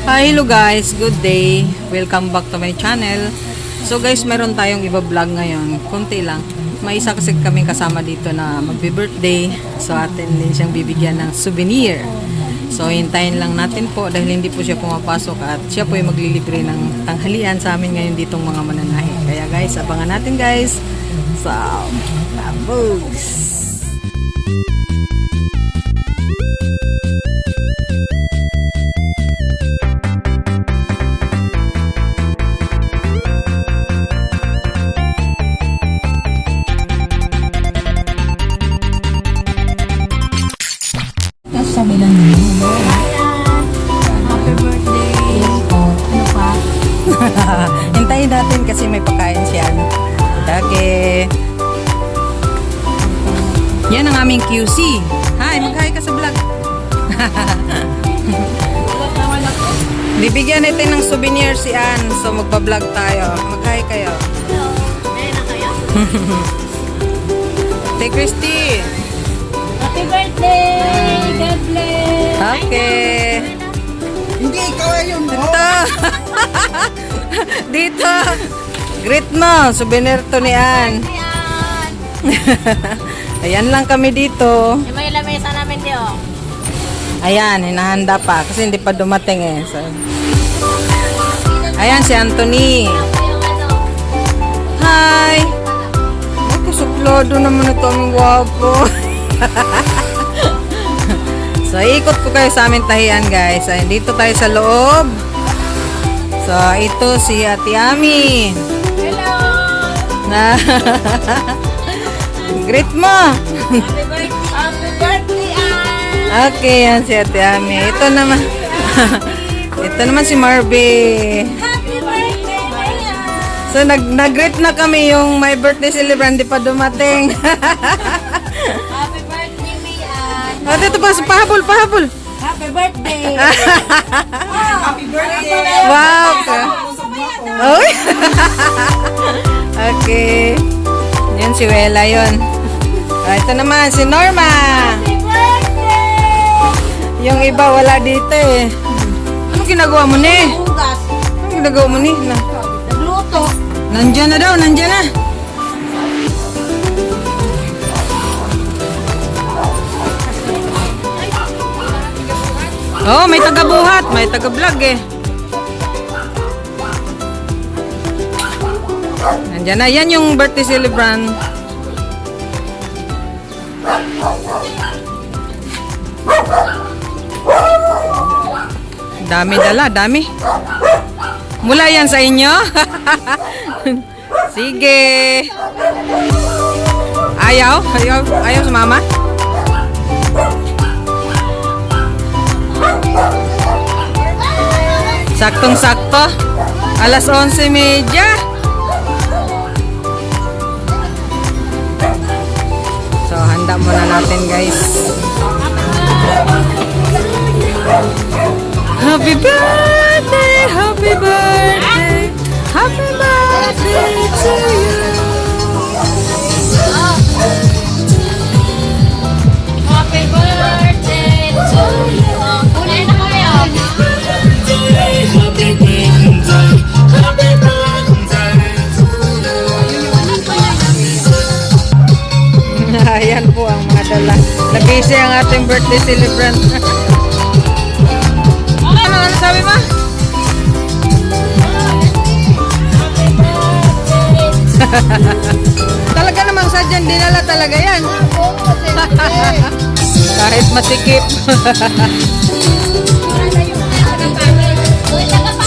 Hi, hello guys, good day. Welcome back to my channel. So guys, meron tayong iba-vlog ngayon. Konti lang. May isa kasi kaming kasama dito na magbe-birthday. So atin din siyang bibigyan ng souvenir. So hintayin lang natin po dahil hindi po siya pumapasok at siya po yung maglilibre ng tanghalian sa amin ngayon ditong mga mananahi. Kaya guys, abangan natin guys. So, babos! Sabi lang niyo. Happy birthday! Ano pa? Hintayin natin kasi may pagkain siya. Dake. Yan ang aming QC. Hi, mag-hi ka sa vlog. Bibigyan natin ng souvenir si Ann. So magpa-vlog tayo. Mag-hi kayo. Hello. Meron na kayo? Hey, Christy. Happy birthday! God bless! Okay. Hindi, ikaw yun. Ito. Dito. Greet mo. Souvenir to ni Ann. Ayan! Ayan lang kami dito. Yung may lamesa namin di oh. Ayan, hinahanda pa. Kasi hindi pa dumating eh. So, ayan si Anthony. Yung ano. Hi! Ako, suplado naman ito aming guwapo. So, ikot ko kayo sa aming tahian, guys. Ayan, dito tayo sa loob. So, ito si Ate Ami. Hello! Na greet mo. Happy birthday! Happy birthday, Ann! Okay, yan si Ate Ami. Ito naman. Ito naman si Marby. Happy birthday, Ayan! So, nag-greet na kami yung my birthday celebrant. Di pa dumating. Happy birthday, Ayan! Oh, dito pa, pahabol. Happy birthday! Happy birthday. Wow. Oy. Okay. Yan si Wela yun. Ito naman si Norma. Happy birthday! Yung iba wala dito eh. Ano ginagawa mo ni? Ugas. Ano ginagawa mo ni? Nagluto. Nandyan na daw, nandyan na. Oh, may taga-buhat, may taga-vlog eh. Nandyan na, yan yung birthday celebrant. Dami dala, dami. Mula yan sa inyo? Sige. Ayaw sa mama? Saktong-sakto. Alas 11:30. So, handa muna natin, guys. Happy birthday! Happy birthday! Happy birthday to you! Happy birthday to you! Kulay na kayo! Ayan po ang mga dala. Nag-busy ang ating birthday celebrant. Ano sabi mo? Talaga namang sadyan dinala talaga yan. Kahit masikip.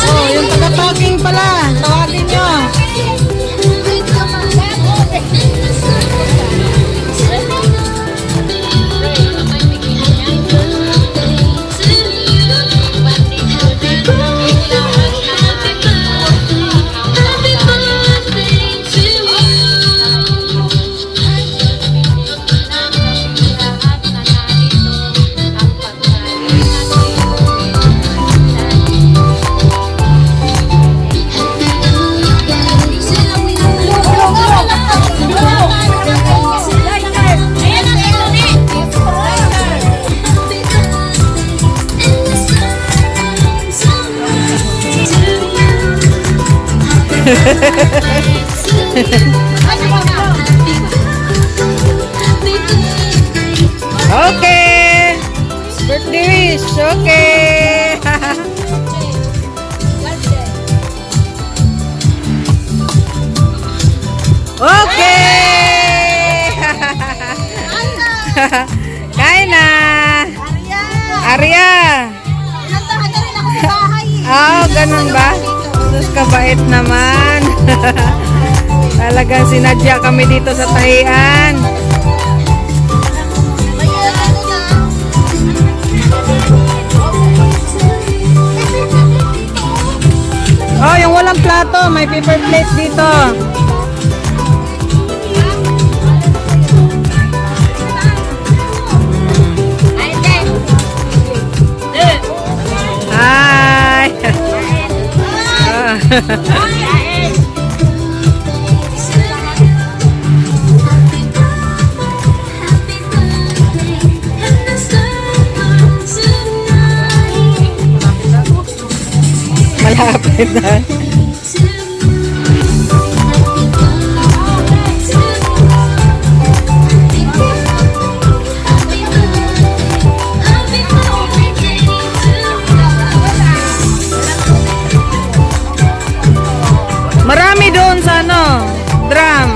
Oh, yung taga-packing pala. Tawagin nyo. Okay. Birthday wish. Okay. Okay. Kain na. Arya. Nantahan na rin ako sa bahay. Oh, ganun ba? Sus, kabait naman. Talagang sinadya kami dito sa tahian. Oh, yung walang plato, may paper plate dito. Hi. Malapit na. Marami doon sa ano, drum.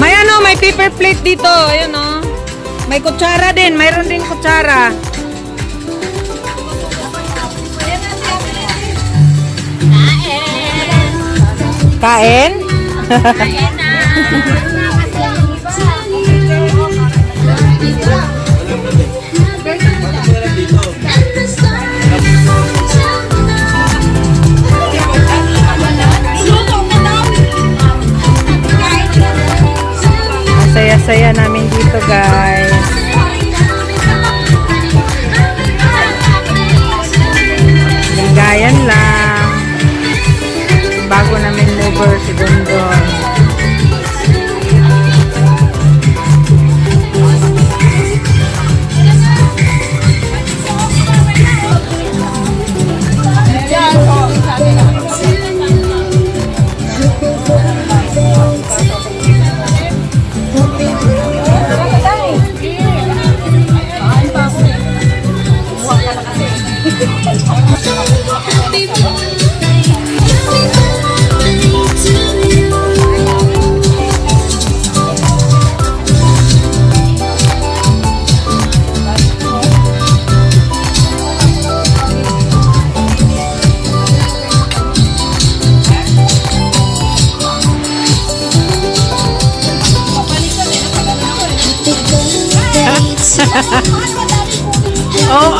May ano, may paper plate dito, ayun oh. May kutsara din, mayroon din kutsara. Kain? Saya namin dito, guys. Ligayan lang. Bago namin mover si Dondon. Oh.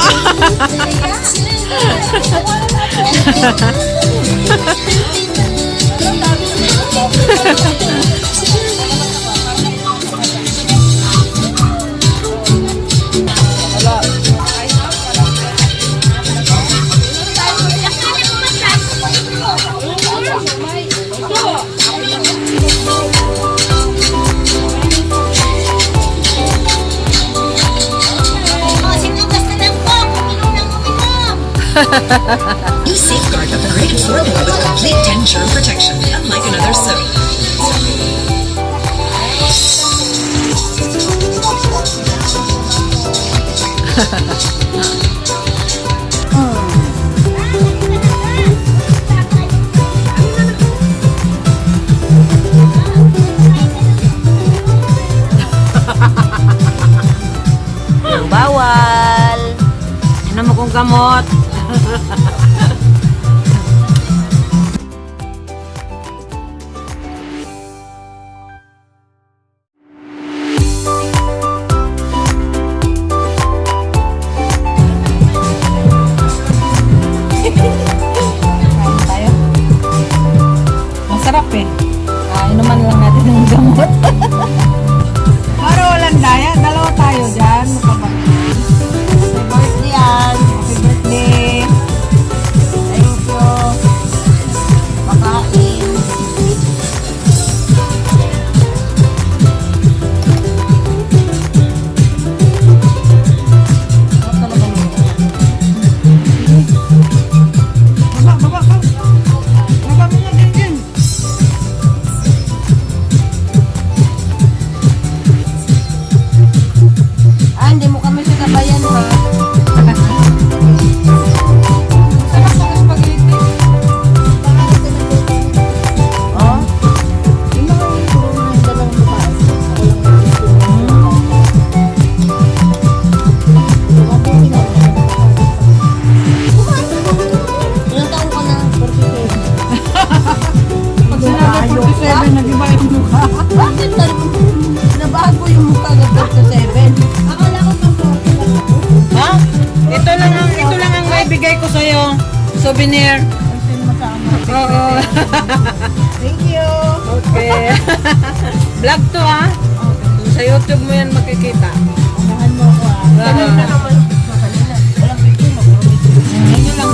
You safeguard the great formula with complete denture protection, unlike another soap. Bawal. Ano mo kong gamot? Tayo. Masarap eh. Inuman lang natin ng gamot. Para walang daya, dalawa tayo dyan. Happy birthday yan. Happy birthday. mukha. Bakit? Nabago yung mukha ng 37. Akala ko pang 40 lang ako. Ha? Ito lang ang maibigay ko sa'yo. Souvenir. Kasi masama. Oo. Thank you. Okay. Vlog to ha. Sa YouTube mo yan makikita. Samahan mo ako ah. Kanina naman sa kanila. Walang picture mo. Ano lang.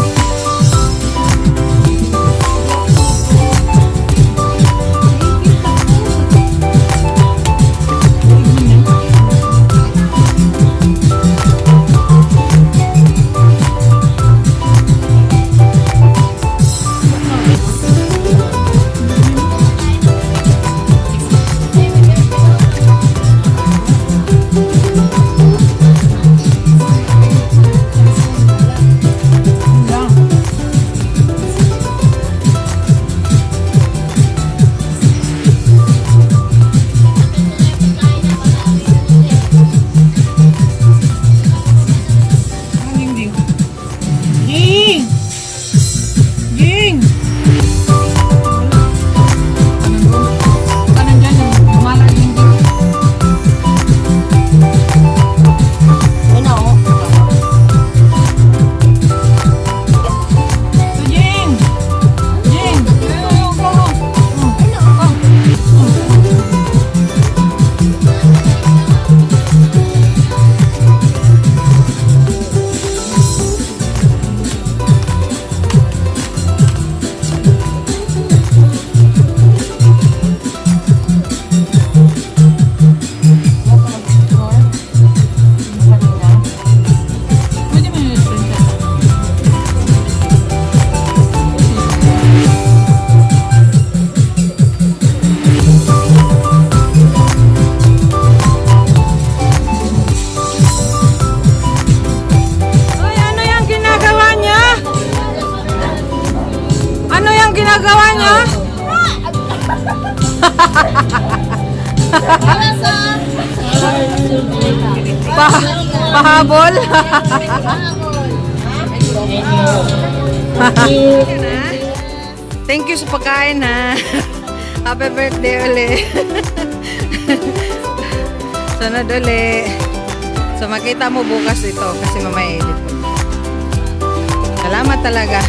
Jing! Jing! Kanan dyan yung gumalar din din. Ano ako? Jing! Jing! Pwede mo yung princess. Ay, ano yung ginagawa niya? Ano yung ginagawa niya? Pahabol? Thank you sa pagkain ha. Happy birthday ulit. Sunod ulit. So makita mo bukas ito kasi mamaya edit ko. Salamat talaga.